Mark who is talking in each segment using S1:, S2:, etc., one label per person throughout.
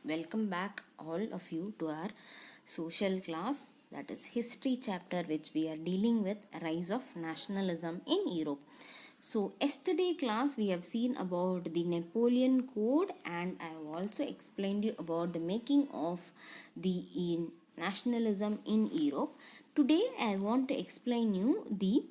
S1: Welcome back all of you to our social class, that is history chapter, which we are dealing with rise of nationalism in Europe. So yesterday class we have seen about the Napoleon Code, and I have also explained you about the making of the nationalism in Europe. Today I want to explain you the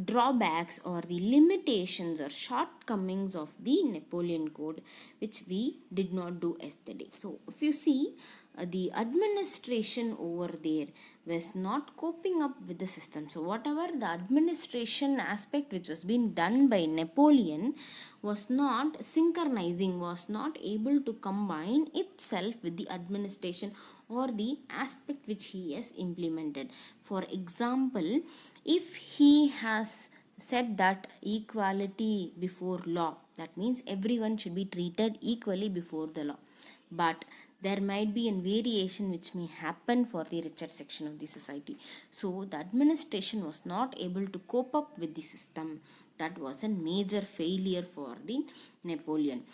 S1: drawbacks or the limitations or shortcomings of the Napoleon Code, which we did not do yesterday. So if you see, the administration over there was not coping up with the system. So whatever the administration aspect which was being done by Napoleon was not synchronizing, was not able to combine itself with the administration or the aspect which he has implemented. For example, if he has said that equality before law, that means everyone should be treated equally before the law, but there might be a variation which may happen for the richer section of the society. So the administration was not able to cope up with the system. That was a major failure for the Napoleon.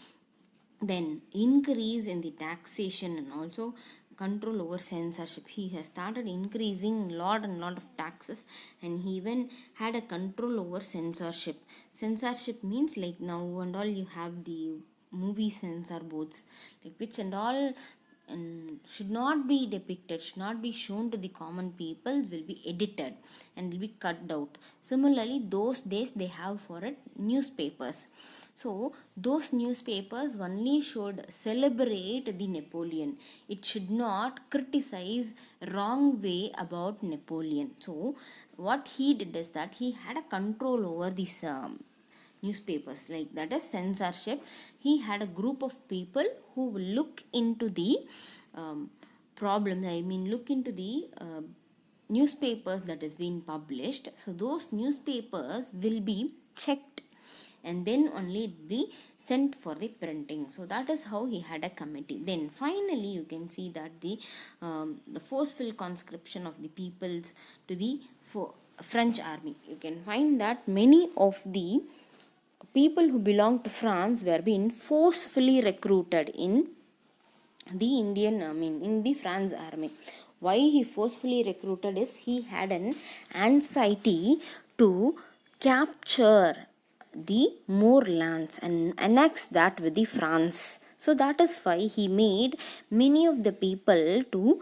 S1: Then increase in the taxation and also control over censorship. He has started increasing lot and lot of taxes, and he even had a control over censorship. Censorship means like now and all you have the movie censor boards, like which and all and should not be depicted, should not be shown to the common people, will be edited and will be cut out. Similarly, those days they have for it newspapers. So those newspapers only should celebrate the Napoleon. It should not criticize wrong way about Napoleon. So what he did is that he had a control over this newspapers, like that is censorship. He had a group of people who will look into the problems, look into the newspapers that is being published. So those newspapers will be checked and then only it be sent for the printing. So that is how he had a committee. Then finally you can see that the forceful conscription of the peoples to the French army. You can find that many of the people who belonged to France were being forcefully recruited in the in the France army. Why he forcefully recruited is he had an anxiety to capture the more lands and annex that with the France. So that is why he made many of the people to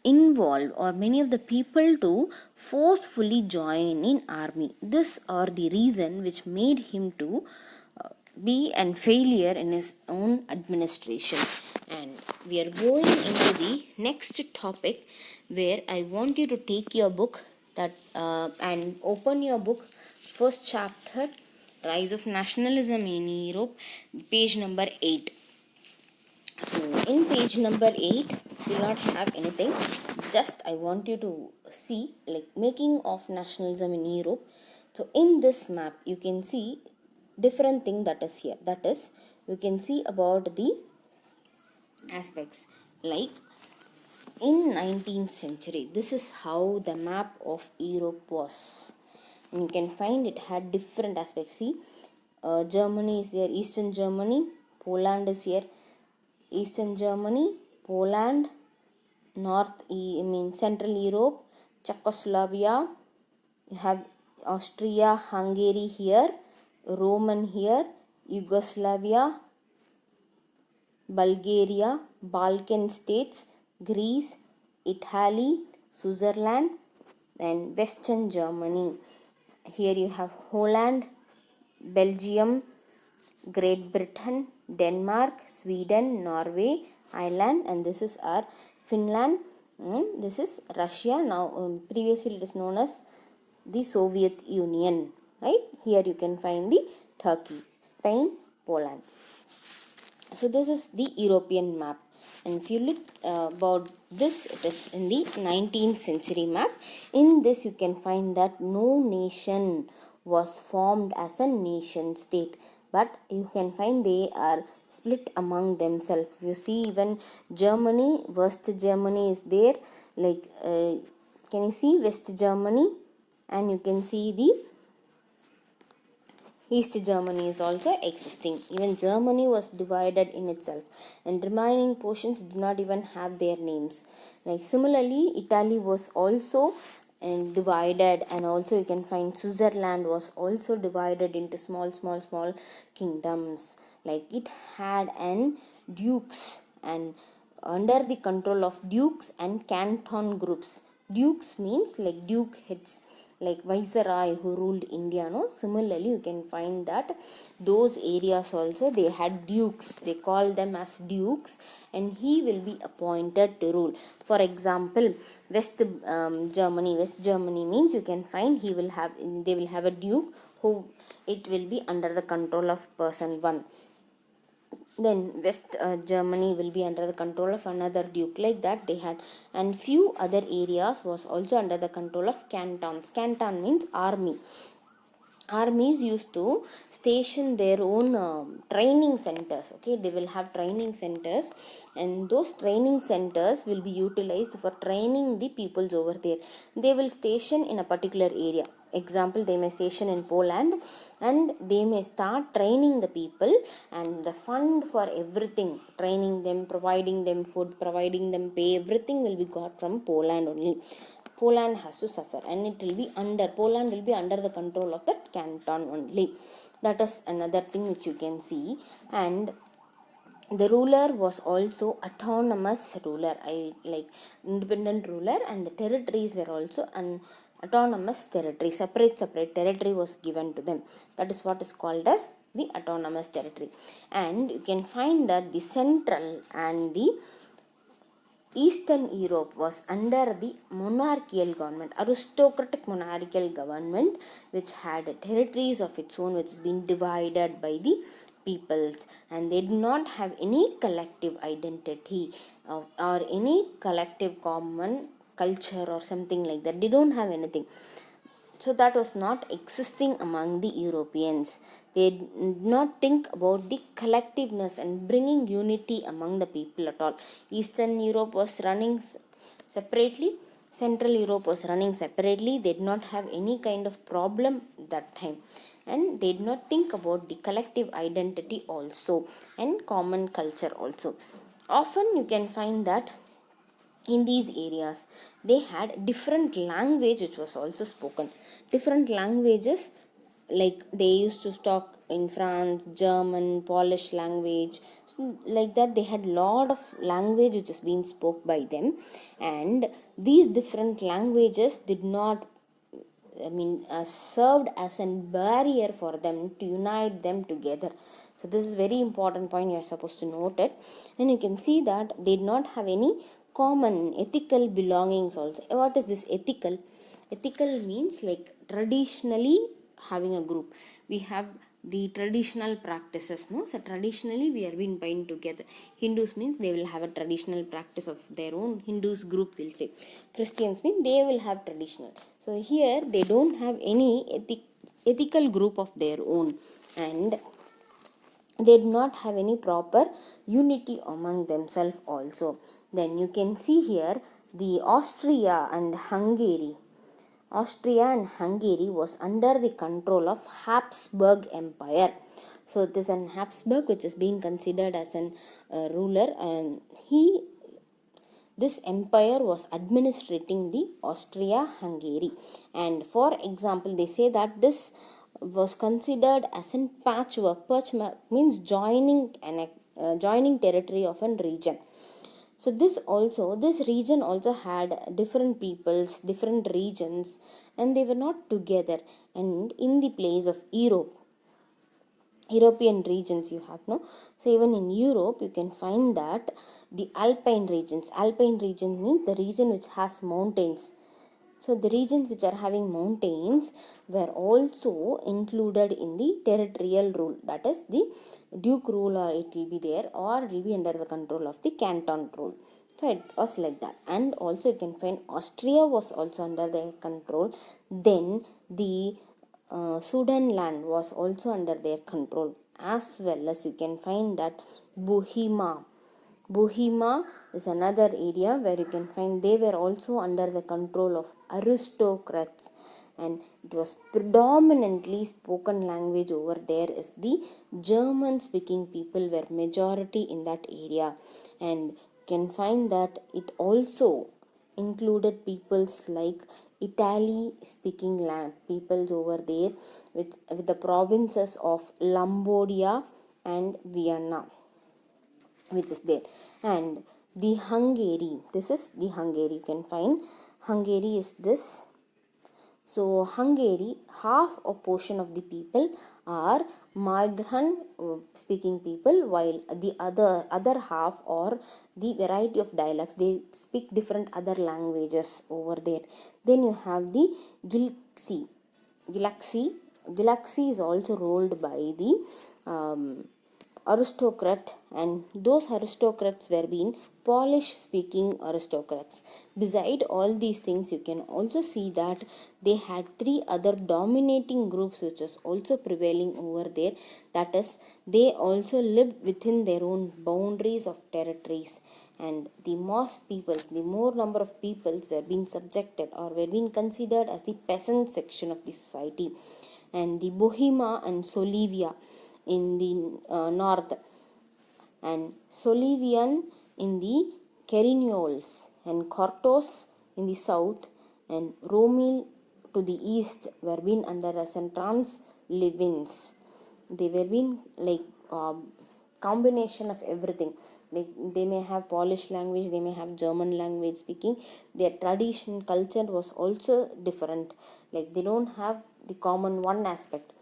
S1: involve, or many of the people to forcefully join in army. This are the reason which made him to be an failure in his own administration. And we are going into the next topic, where I want you to take your book that and open your book, first chapter, Rise of Nationalism in Europe, page number 8. So in page number 8 will not have anything, just I want you to see like making of nationalism in Europe. So in this map you can see different thing that is here, that is you can see about the aspects, like in 19th century this is how the map of Europe was, and you can find it had different aspects. See, Germany is here, Eastern Germany, Poland is here, Eastern Germany, Poland, Central Europe, Czechoslovakia, you have Austria, Hungary here, Roman here, Yugoslavia, Bulgaria, Balkan states, Greece, Italy, Switzerland, and Western Germany. Here you have Holland, Belgium, Great Britain, Denmark, Sweden, Norway, Ireland, and this is our Finland, and this is Russia. Now previously it is known as the Soviet Union, right? Here you can find the Turkey, Spain, Poland. So this is the European map, and if you look about this, it is in the 19th century map. In this you can find that no nation was formed as a nation state, but you can find they are split among themselves. You see, even Germany, West Germany is there, like can you see West Germany, and you can see the East Germany is also existing. Even Germany was divided in itself, and remaining portions do not even have their names. Like similarly, Italy was also divided, and also you can find Switzerland was also divided into small kingdoms. Like it had an dukes, and under the control of dukes and canton groups. Dukes means like duke heads, like viceroy who ruled India. No, similarly you can find that those areas also they had dukes. They call them as dukes, and he will be appointed to rule. For example, West Germany means you can find they will have a duke who it will be under the control of person one. Then West Germany will be under the control of another duke, like that they had. And few other areas was also under the control of cantons. Canton means army. Armies used to station their own training centers. Okay, they will have training centers, and those training centers will be utilized for training the peoples over there. They will station in a particular area. Example, they may station in Poland, and they may start training the people, and the fund for everything, training them, providing them food, providing them pay, everything will be got from Poland only. Poland has to suffer, and Poland will be under the control of that canton only. That is another thing which you can see. And the ruler was also autonomous ruler, independent ruler, and the territories were also an autonomous territory. Separate territory was given to them. That is what is called as the autonomous territory. And you can find that the central and the Eastern Europe was under the monarchical government, aristocratic monarchical government, which had territories of its own, which has been divided by the peoples, and they did not have any collective identity, or any collective common culture or something like that. They don't have anything. So that was not existing among the Europeans. They did not think about the collectiveness and bringing unity among the people at all. Eastern Europe was running separately. Central Europe was running separately. They did not have any kind of problem that time, and they did not think about the collective identity also and common culture also. Often you can find that in these areas they had different language which was also spoken. Different languages, like they used to talk in France, German, Polish language. So like that they had lot of language which is being spoke by them, and these different languages did not, served as a barrier for them to unite them together. So this is very important point, you are supposed to note it. And you can see that they did not have any common ethical belongings also. What is this ethical? Ethical means like traditionally having a group. We have the traditional practices, no? So traditionally we are being bind together. Hindus means they will have a traditional practice of their own. Hindus group will say. Christians mean they will have traditional. So here they don't have any ethical group of their own, and they did not have any proper unity among themselves also. Then you can see here the Austria and Hungary. Austria and Hungary was under the control of Habsburg Empire. So this is an Habsburg which is being considered as an ruler, and this empire was administrating the Austria-Hungary. And for example, they say that this was considered as in patchwork. Patchwork means joining territory of a region. So this region also had different peoples, different regions, and they were not together. And in the place of European regions you have, no? So even in Europe you can find that the Alpine regions. Alpine region means the region which has mountains. So the regions which are having mountains were also included in the territorial rule. That is the duke rule, or it will be there, or it will be under the control of the canton rule. So it was like that. And also you can find Austria was also under their control. Then the Sudan land was also under their control, as well as you can find that Bohemia. Bohemia is another area where you can find they were also under the control of aristocrats. and it was predominantly spoken language over there is the German speaking people were majority in that area. And you can find that it also included peoples like Italy speaking land peoples over there with the provinces of Lombardia and Vienna, which is there. And the Hungary, this is the Hungary, you can find Hungary is this. So Hungary, half a portion of the people are migrant speaking people, while the other half or the variety of dialects, they speak different other languages over there. Then you have the Galaxy. Galaxy is also ruled by the aristocrat, and those aristocrats were being Polish speaking aristocrats. Beside all these things, you can also see that they had three other dominating groups which was also prevailing over there. That is, they also lived within their own boundaries of territories, and the more number of peoples were being subjected or were being considered as the peasant section of the society. And the Bohemia and Solivia in the north, and Solivian in the Carignoles, and Cortos in the south, and Romil to the east were being under a Translevins. They were being like combination of everything. They may have Polish language, they may have German language speaking. Their tradition, culture was also different. Like they don't have the common one aspect.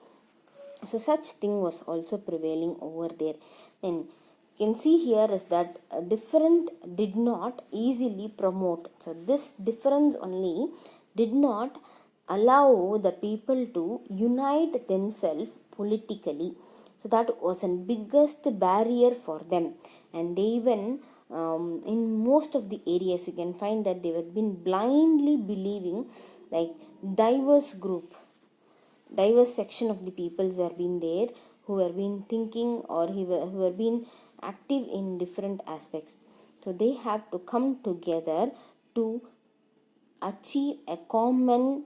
S1: So such thing was also prevailing over there. And you can see here is that a different did not easily promote. So this difference only did not allow the people to unite themselves politically. So that was the biggest barrier for them. And they even in most of the areas you can find that they were been blindly believing like diverse section of the peoples were been there who were been thinking or who were been active in different aspects. So they have to come together to achieve a common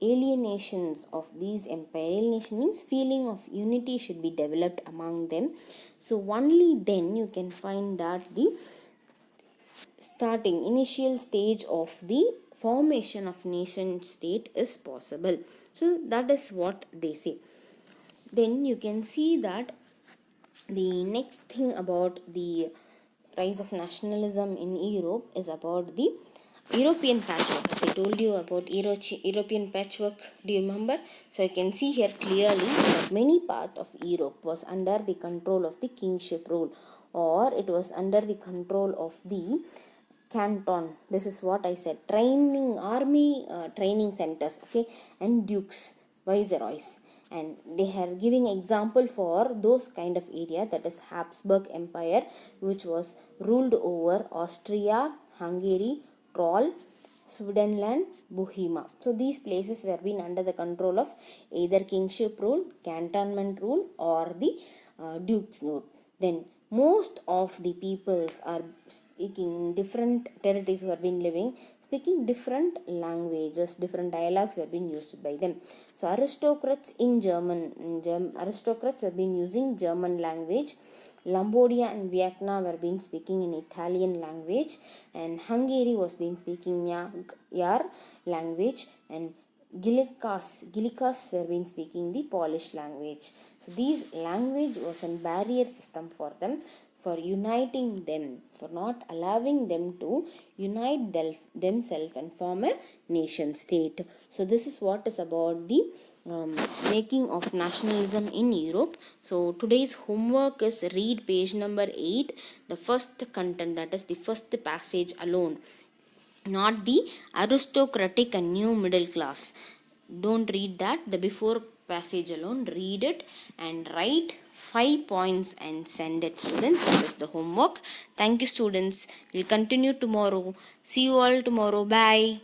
S1: alienations of these empire. Alienation means feeling of unity should be developed among them. So only then you can find that the starting initial stage of the formation of nation state is possible. So that is what they say. Then you can see that the next thing about the rise of nationalism in Europe is about the European patchwork. As I told you about European patchwork, do you remember? So I can see here clearly that many parts of Europe was under the control of the kingship rule, or it was under the control of the canton. This is what I said, training army training centers, okay, and dukes, viceroys. And they are giving example for those kind of area, that is Habsburg Empire, which was ruled over Austria, Hungary, Troll, Sudetenland, Bohemia. So these places were being under the control of either kingship rule, cantonment rule, or the duke's rule. Then most of the peoples are speaking in different territories who have been living, speaking different languages, different dialects were being used by them. So aristocrats in aristocrats were being using German language. Lombardia and Vienna were being speaking in Italian language, and Hungary was being speaking Magyar language, and Gilikas were being speaking the Polish language. So these language was a barrier system for them, for uniting them, for not allowing them to unite themselves and form a nation state. So this is what is about the making of nationalism in Europe. So today's homework is read page number 8, the first content, that is the first passage alone, not the aristocratic and new middle class. Don't read that, the before passage alone, read it and write 5 points and send it, students. That is the homework. Thank you, students. We'll continue tomorrow. See you all tomorrow. Bye.